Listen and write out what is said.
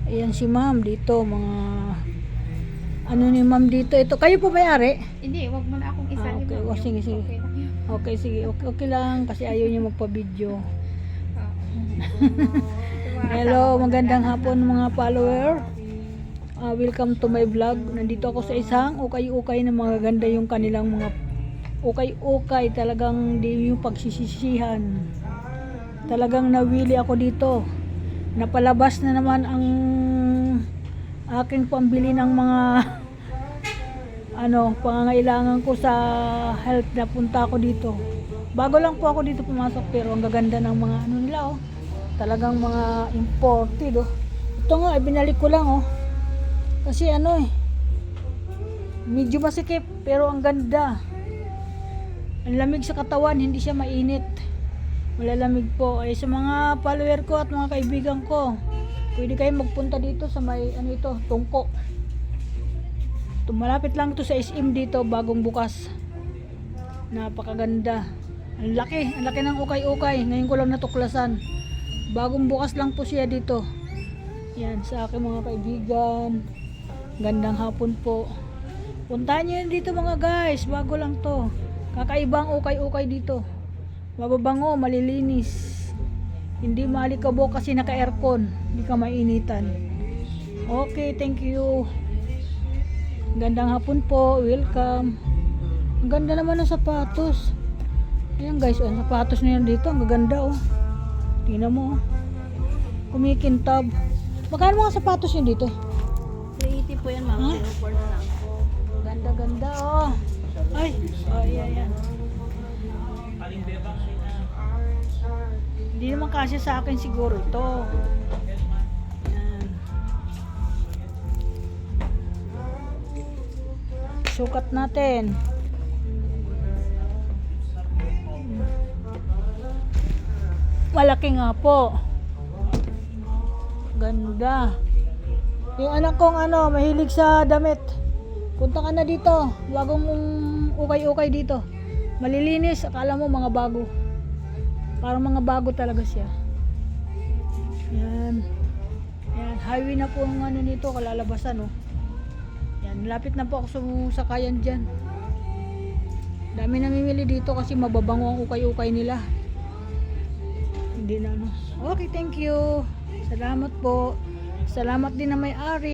Ayan si ma'am dito, mga ano ni ma'am dito. Ito, kayo po may-ari? Hindi, wag mo na akong isa. Okay, sige, sige. Okay lang yun. Okay, sige. Okay lang kasi ayaw niya magpa-video. Hello, magandang hapon mga follower. Welcome to my vlog. Nandito ako sa isang ukay-ukay na mga ganda yung kanilang mga ukay-ukay. Talagang di yung pagsisisihan. Talagang nawili ako dito. Napalabas na naman ang aking pambili ng mga pangangailangan ko sa health na punta ako dito. Bago lang po ako dito pumasok pero ang gaganda ng mga nila talagang mga imported Ito nga binalik ko lang kasi medyo masikip pero ang ganda. Ang lamig sa katawan, hindi siya mainit. Malalamig po. Ay sa mga follower ko at mga kaibigan ko, pwede kayo magpunta dito sa may Tungko. Malapit lang to sa SM dito, bagong bukas. Napakaganda. Ang laki ng ukay-ukay. Ngayon ko lang natuklasan. Bagong bukas lang po siya dito. Yan, sa aking mga kaibigan. Gandang hapon po. Puntahan nyo yun dito mga guys. Bago lang to. Kakaibang ukay-ukay dito. Mababango, malilinis. Hindi maalikabok kasi naka-aircon. Hindi ka mainitan. Okay, thank you. Gandang hapon po. Welcome. Ang ganda naman ng sapatos. Ayan guys, ang sapatos na yan dito. Ang gaganda Tingnan mo kumikintab. Magkano mga sapatos yun dito? 380 po yan, ma'am. 04 na lang. Ganda Ay, yan. Hindi naman kasi sa akin siguro ito. Yan. Sukat natin. Malaki nga po. Ganda. Yung anak kong mahilig sa damit. Punta ka na dito. Bagong ukay-ukay dito. Malilinis. Akala mo mga bago. Parang mga bago talaga siya. Yan. Yan. Highway na po ang nito. Kalalabasan Yan. Lapit na po ako sa sakayan dyan. Dami namimili dito kasi mababango ang ukay-ukay nila. Hindi na Okay, thank you. Salamat po. Salamat din na may-ari.